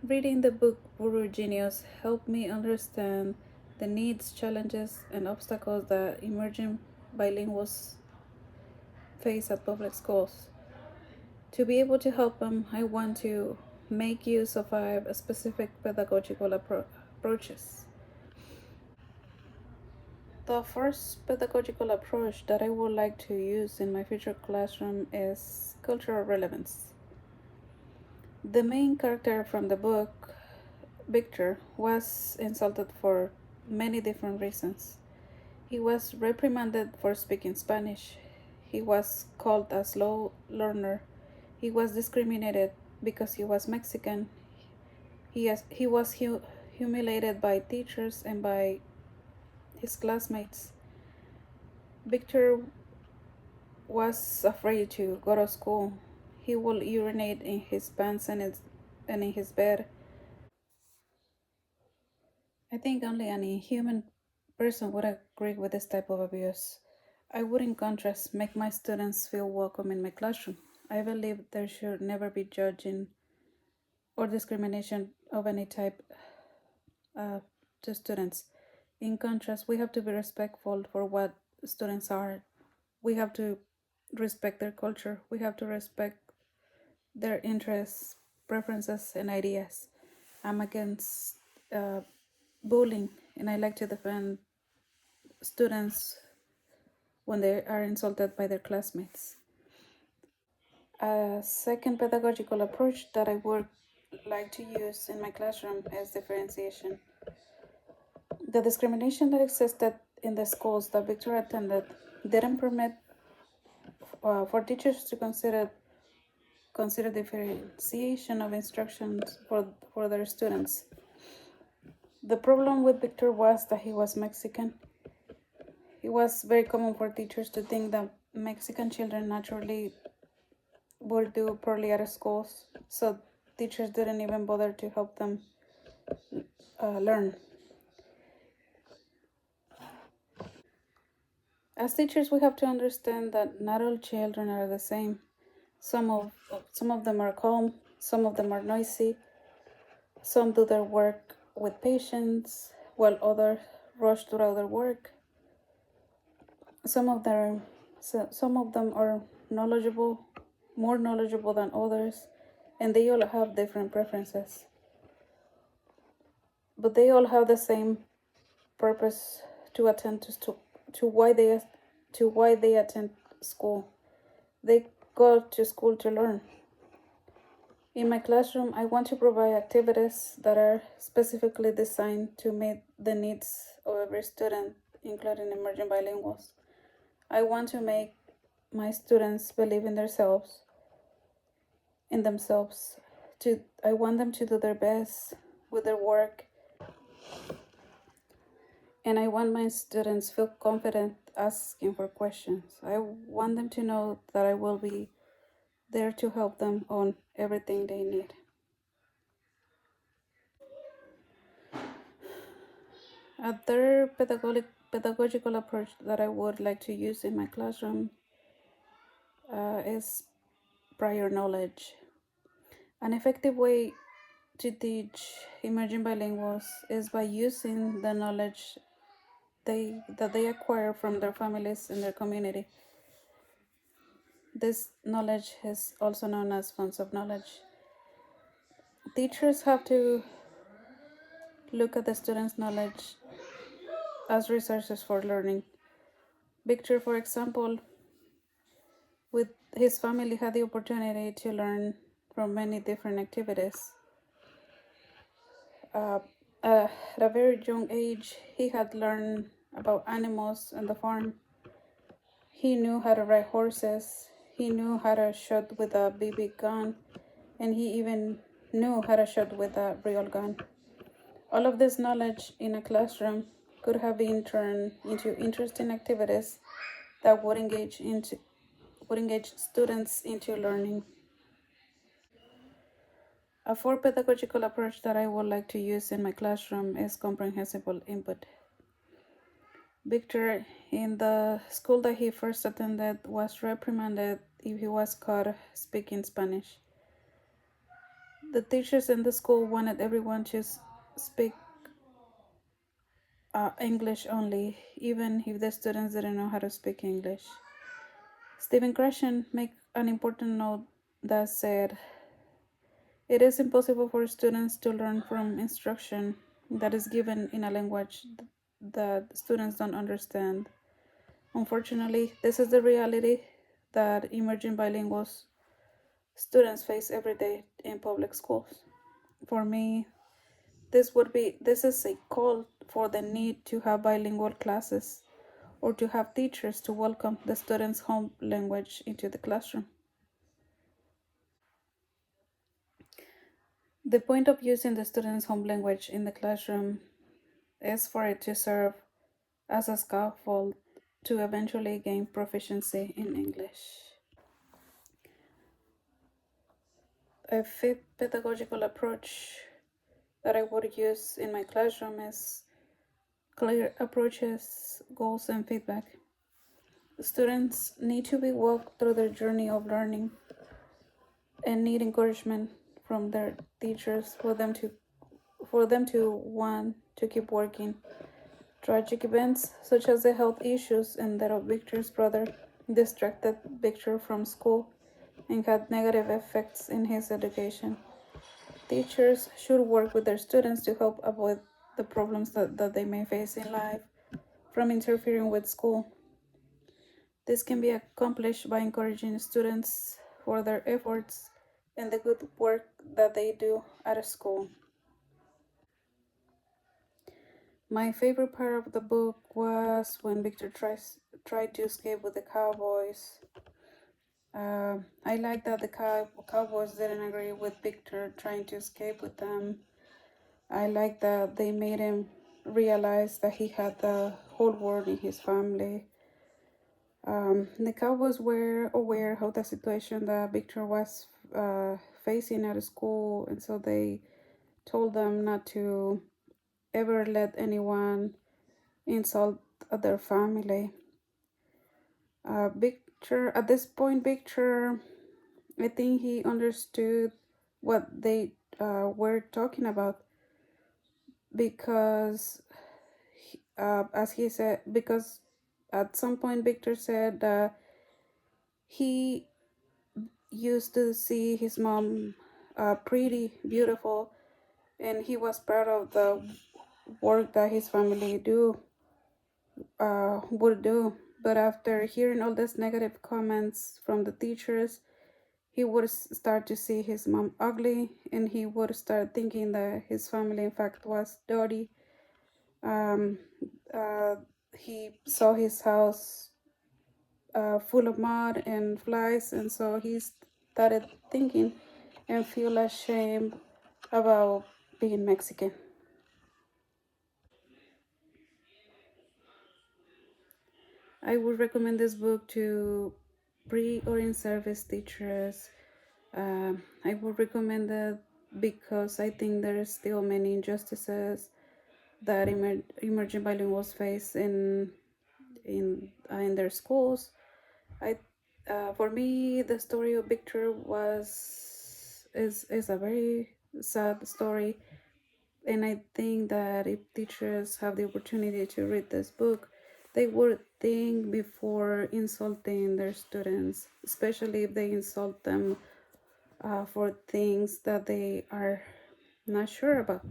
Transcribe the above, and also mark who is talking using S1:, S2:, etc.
S1: Reading the book Burro Genius helped me understand the needs, challenges, and obstacles that emerging bilinguals face at public schools. To be able to help them, I want to make use of five specific pedagogical approaches. The first pedagogical approach that I would like to use in my future classroom is cultural relevance. The main character from the book, Victor, was insulted for many different reasons. He was reprimanded for speaking Spanish. He was called a slow learner. He was discriminated because he was Mexican. He was humiliated by teachers and by his classmates. Victor was afraid to go to school. He would urinate in his pants and in his bed. I think only any human person would agree with this type of abuse. I would, in contrast, make my students feel welcome in my classroom. I believe there should never be judging or discrimination of any type uh, to students. In contrast, we have to be respectful for what students are. We have to respect their culture. We have to respect their interests, preferences, and ideas. I'm against uh, bullying, and I like to defend students when they are insulted by their classmates. A second pedagogical approach that I would like to use in my classroom is differentiation. The discrimination that existed in the schools that Victor attended didn't permit for teachers to consider differentiation of instructions for their students. The problem with Victor was that he was Mexican. It was very common for teachers to think that Mexican children naturally would do poorly at schools, so teachers didn't even bother to help them learn. As teachers, we have to understand that not all children are the same. Some of them are calm, some of them are noisy, some do their work with patience, while others rush throughout their work. Some of them, some of them are knowledgeable, more knowledgeable than others, and they all have different preferences. But they all have the same purpose to attend to why they attend school. They go to school to learn. In my classroom, I want to provide activities that are specifically designed to meet the needs of every student, including emerging bilinguals. I want to make my students believe in themselves. I want them to do their best with their work, and I want my students feel confident asking for questions. I want them to know that I will be there to help them on everything they need. A third pedagogical approach that I would like to use in my classroom is prior knowledge. An effective way to teach emerging bilinguals is by using the knowledge they acquire from their families and their community. This knowledge is also known as funds of knowledge. Teachers have to look at the students' knowledge as resources for learning. Victor, for example, with his family had the opportunity to learn from many different activities. Uh, at a very young age, he had learned about animals and the farm. He knew how to ride horses. He knew how to shoot with a BB gun, and he even knew how to shoot with a real gun. All of this knowledge in a classroom could have been turned into interesting activities that would engage students into learning. A fourth pedagogical approach that I would like to use in my classroom is comprehensible input. Victor, in the school that he first attended, was reprimanded if he was caught speaking Spanish. The teachers in the school wanted everyone to speak English only, even if the students didn't know how to speak English. Stephen Krashen made an important note that said, "It is impossible for students to learn from instruction that is given in a language that students don't understand. Unfortunately, this is the reality that emerging bilinguals students face every day in public schools. For me, this is a call for the need to have bilingual classes or to have teachers to welcome the students' home language into the classroom. The point of using the students' home language in the classroom is for it to serve as a scaffold to eventually gain proficiency in English. A fifth pedagogical approach that I would use in my classroom is clear approaches, goals, and feedback. Students need to be walked through their journey of learning and need encouragement from their teachers for them to want to keep working. Tragic events such as the health issues and that of Victor's brother distracted Victor from school and had negative effects in his education. Teachers should work with their students to help avoid the problems that they may face in life from interfering with school. This can be accomplished by encouraging students for their efforts and the good work that they do at school. My favorite part of the book was when Victor tried to escape with the cowboys. I like that the cowboys didn't agree with Victor trying to escape with them. I like that they made him realize that he had the whole world in his family. The cowboys were aware of the situation that Victor was facing at school, and so they told them not to ever let anyone insult their family. Victor, at this point, Victor, I think he understood what they were talking about because, as he said, because at some point Victor said he used to see his mom pretty beautiful, and he was proud of the work that his family would do. But after hearing all these negative comments from the teachers, he would start to see his mom ugly, and he would start thinking that his family, in fact, was dirty. Um, uh, he saw his house full of mud and flies, and so he started thinking and feel ashamed about being Mexican. I would recommend this book to pre or in service teachers. I would recommend it because I think there is still many injustices that emerging bilinguals face in their schools. I For me, the story of Victor is a very sad story, and I think that if teachers have the opportunity to read this book, they would think before insulting their students, especially if they insult them for things that they are not sure about.